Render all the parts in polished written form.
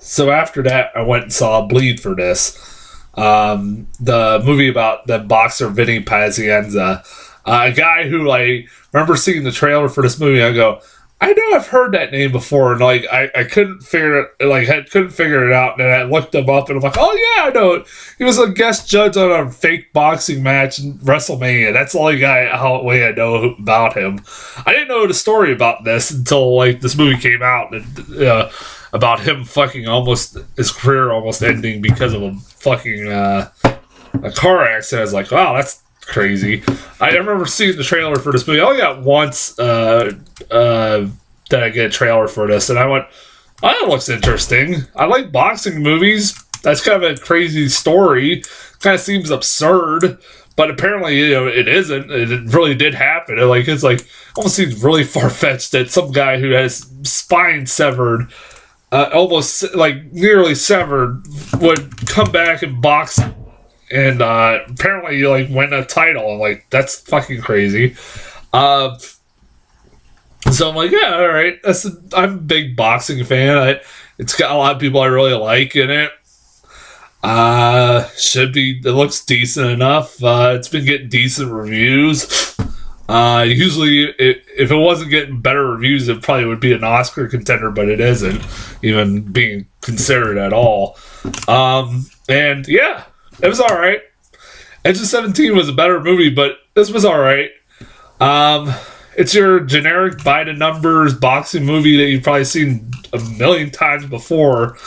So after that, I went and saw Bleed for this. The movie about the boxer Vinny Pazienza. A guy who, I remember seeing the trailer for this movie, I go, I know I've heard that name before, and like I couldn't figure it, couldn't figure it out, and I looked him up, and I'm like, oh yeah, I know it. He was a guest judge on a fake boxing match in WrestleMania. That's the only way I know about him. I didn't know the story about this until like this movie came out, and about him fucking his career almost ending because of a fucking a car accident. I was like, wow, that's crazy. I remember seeing the trailer for this movie. I only got once that I get a trailer for this, and I went, oh, that looks interesting. I like boxing movies. That's kind of a crazy story. Kind of seems absurd, but apparently, it isn't. It really did happen. It's almost seems really far-fetched that some guy who has spine severed, almost nearly severed, would come back and box and apparently win a title. That's fucking crazy. So I'm like, yeah, all right. I'm a big boxing fan. It's got a lot of people I really like in it. It looks decent enough. It's been getting decent reviews. Usually, if it wasn't getting better reviews, it probably would be an Oscar contender, but it isn't even being considered at all. And yeah, it was all right. Edge of 17 was a better movie, but this was all right. It's your generic by-the-numbers boxing movie that you've probably seen a million times before,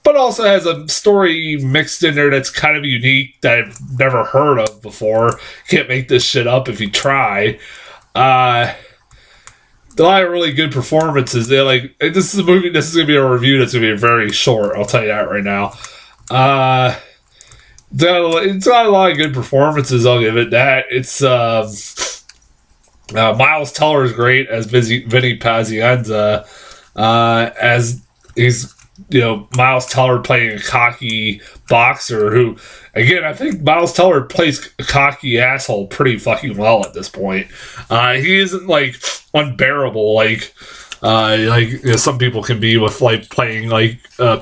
but also has a story mixed in there that's kind of unique that I've never heard of before. Can't make this shit up if you try. A lot of really good performances. This is a movie. This is going to be a review that's going to be very short. I'll tell you that right now. It's got a lot of good performances. I'll give it that. It's Miles Teller is great as Vinny Pazienza, as he's Miles Teller playing a cocky boxer who, again, I think Miles Teller plays a cocky asshole pretty fucking well at this point. He isn't unbearable some people can be with playing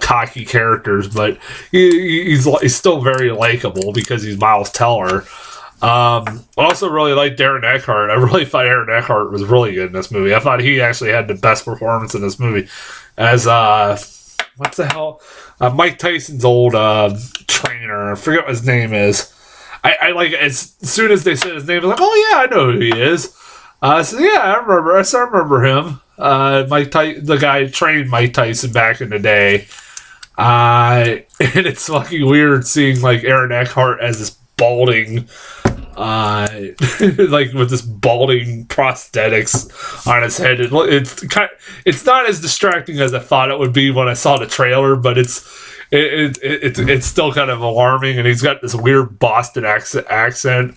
cocky characters, but he's still very likable because he's Miles Teller. I also really liked Aaron Eckhart. I really thought Aaron Eckhart was really good in this movie. I thought he actually had the best performance in this movie as what the hell, Mike Tyson's old trainer. I forget what his name is. I as soon as they said his name, I was like, oh yeah, I know who he is. So yeah, I remember him. The guy trained Mike Tyson back in the day. And it's fucking weird seeing Aaron Eckhart as this balding, with this balding prosthetics on his head. It's not as distracting as I thought it would be when I saw the trailer, but it's still kind of alarming. And he's got this weird Boston accent.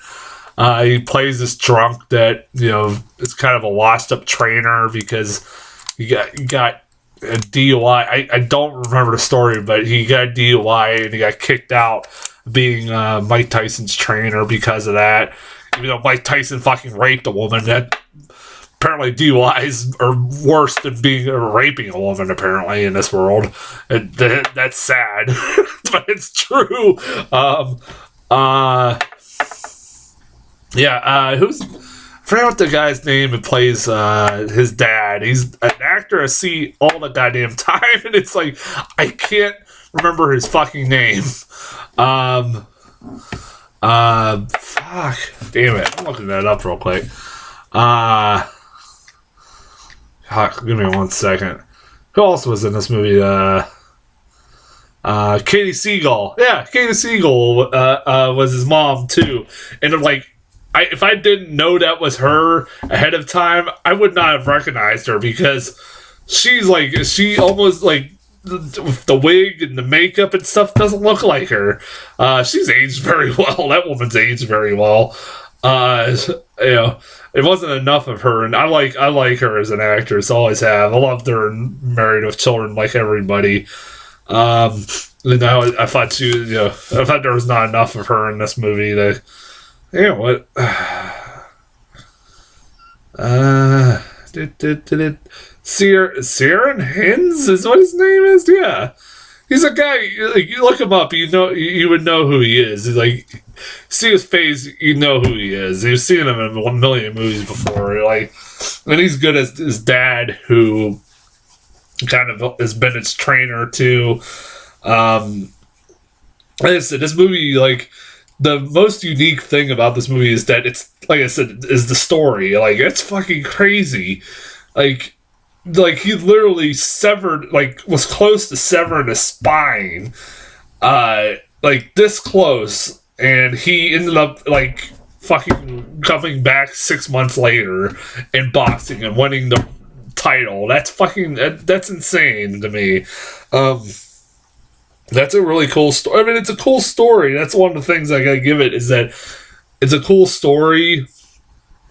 He plays this drunk that is kind of a washed up trainer because he got a DUI. I don't remember the story, but he got a DUI and he got kicked out being Mike Tyson's trainer because of that. Even though Mike Tyson fucking raped a woman, that apparently DUIs are worse than raping a woman apparently in this world. That's sad, but it's true. I forgot what the guy's name who plays his dad. He's an actor I see all the goddamn time, and it's I can't remember his fucking name. Fuck, damn it. I'm looking that up real quick. Give me 1 second. Who else was in this movie? Katie Siegel. Yeah, Katie Siegel was his mom too, and I'm if I didn't know that was her ahead of time, I would not have recognized her because she's she almost with the wig and the makeup and stuff doesn't look like her. She's aged very well. That woman's aged very well. It wasn't enough of her, and I like her as an actress. Always have. I loved her and Married with Children like everybody. I thought I thought there was not enough of her in this movie. What? Ciaran Hinds is what his name is? Yeah. He's a guy. Like, you look him up, you would know who he is. He's like, see his face, you know who he is. You've seen him in 1 million movies before. Like, and he's good as his dad, who kind of has been its trainer too. Like I said, this movie, like, the most unique thing about this movie is that it's, like I said, is the story. Like, it's fucking crazy. Like he literally severed, like, was close to severing a spine, like this close, and he ended up like fucking coming back 6 months later in boxing and winning the title. That's insane to me. That's a really cool story. I mean, it's a cool story. That's one of the things I gotta give it, is that it's a cool story.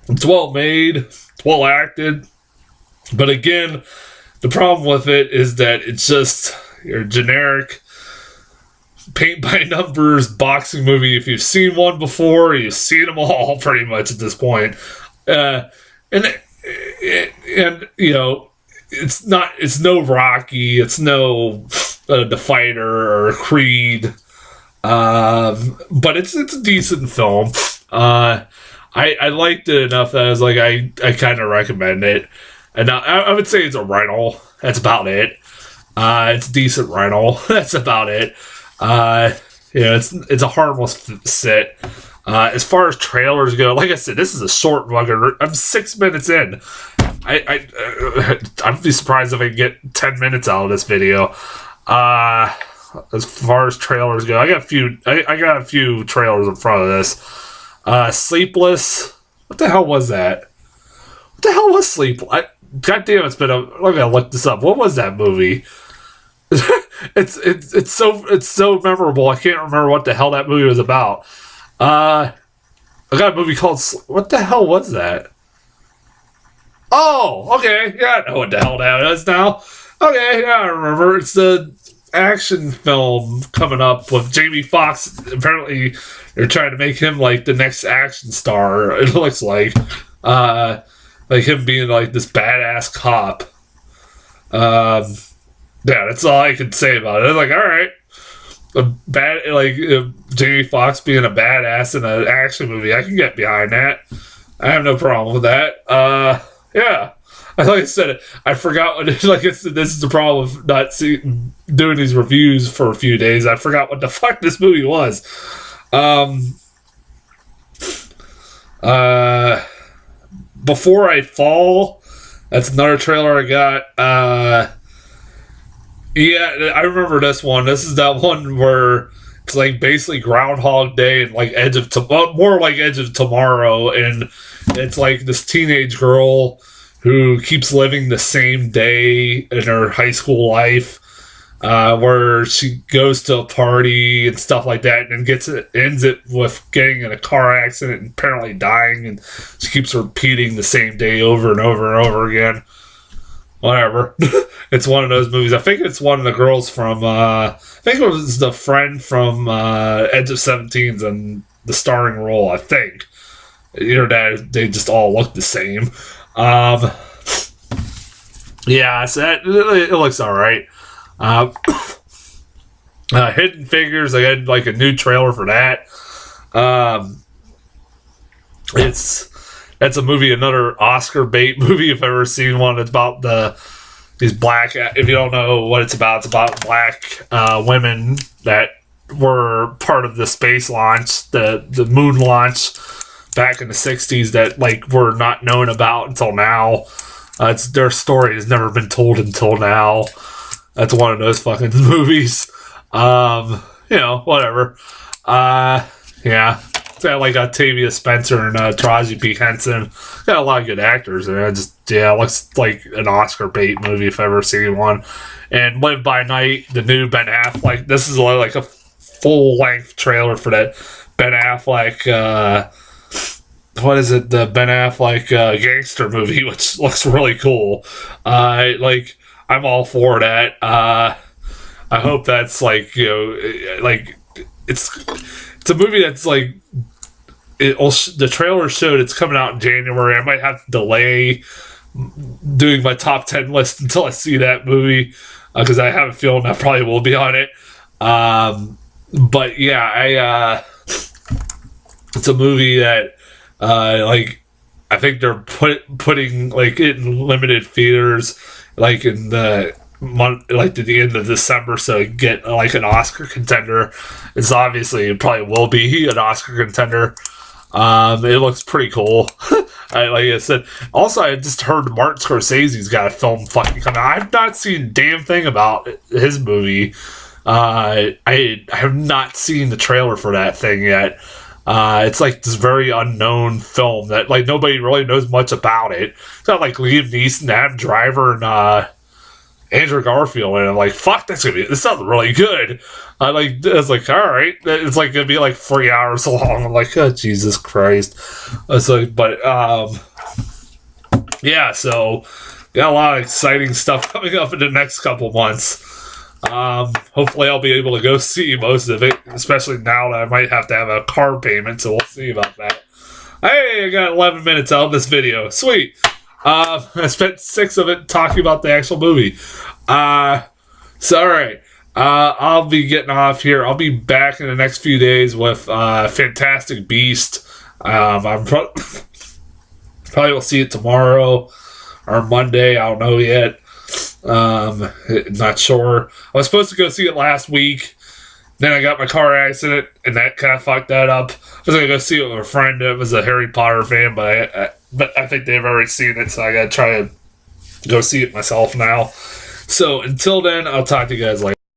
It's well made. It's well acted. But again, the problem with it is that it's just your generic paint by numbers boxing movie. If you've seen one before, you've seen them all pretty much at this point. And you know, it's no Rocky, it's no The Fighter or Creed, but it's a decent film. I liked it enough that I was like, I kind of recommend it. And I would say it's a rental. That's about it. It's a decent rental. That's about it. It's a harmless sit. As far as trailers go, like I said, this is a short one. I'm 6 minutes in. I'd be surprised if I get 10 minutes out of this video. As far as trailers go, I got a few trailers in front of this. Sleepless. What the hell was that? What the hell was Sleepless? God damn, I gotta look this up. What was that movie? It's so memorable. I can't remember what the hell that movie was about. I got a movie called. What the hell was that? Oh, okay. Yeah, I know what the hell that is now. Okay, yeah, I remember. It's the action film coming up with Jamie Foxx. Apparently, they're trying to make him like the next action star. It looks like him being like this badass cop. Yeah, that's all I can say about it. I'm like, all right, Jamie Foxx being a badass in an action movie, I can get behind that. I have no problem with that. Yeah. Like I said, I forgot what. Like I said, this is the problem with not doing these reviews for a few days. I forgot what the fuck this movie was. Before I Fall, that's another trailer I got. Yeah, I remember this one. This is that one where it's like basically Groundhog Day and like more like Edge of Tomorrow, and it's like this teenage girl who keeps living the same day in her high school life, where she goes to a party and stuff like that, and ends it with getting in a car accident and apparently dying, and she keeps repeating the same day over and over and over again. Whatever. It's one of those movies. I think it's one of the girls from, I think it was the friend from Edge of 17's and the starring role, I think. Either that, they just all look the same. Yeah, so it looks alright. Hidden Figures, I got like a new trailer for that. That's a movie, another Oscar bait movie if I've ever seen one. It's about these black, if you don't know what it's about black women that were part of the space launch, the moon launch back in the 60s that like were not known about until now. Their story has never been told until now. That's one of those fucking movies. Whatever. Yeah. It's got like Octavia Spencer and Taraji P. Henson. Got a lot of good actors, and it looks like an Oscar bait movie if I've ever seen one. And Live by Night, the new Ben Affleck. This is like a full length trailer for that Ben Affleck. What is it? The Ben Affleck gangster movie, which looks really cool. I'm all for that. I hope that's like it's a movie that's like the trailer showed it's coming out in January. I might have to delay doing my top 10 list until I see that movie. because I have a feeling I probably will be on it. But yeah, it's a movie that like I think they're putting like it in limited theaters like in the month, like at the end of December, so it get like an Oscar contender. It's obviously it probably will be an Oscar contender. It looks pretty cool. Like I said, also I just heard Martin Scorsese's got a film fucking coming out. I've not seen a damn thing about his movie. I have not seen the trailer for that thing yet. It's like this very unknown film that like nobody really knows much about it. It's got like Liam Neeson, Adam Driver, and Andrew Garfield, and I'm like, fuck, this sounds really good. I was like, all right, it's like gonna be like 3 hours long. I'm like, oh Jesus Christ. I was like, but yeah, so got a lot of exciting stuff coming up in the next couple months. Hopefully I'll be able to go see most of it, especially now that I might have to have a car payment, so we'll see about that. Hey, I got 11 minutes out of this video. Sweet. I spent 6 of it talking about the actual movie. So alright. I'll be getting off here. I'll be back in the next few days with Fantastic Beast. I'm probably will see it tomorrow or Monday. I don't know yet. Not sure. I was supposed to go see it last week. Then I got my car accident, and that kind of fucked that up. I was gonna go see it with a friend that was a Harry Potter fan, but I think they've already seen it, so I gotta try to go see it myself now. So until then, I'll talk to you guys later.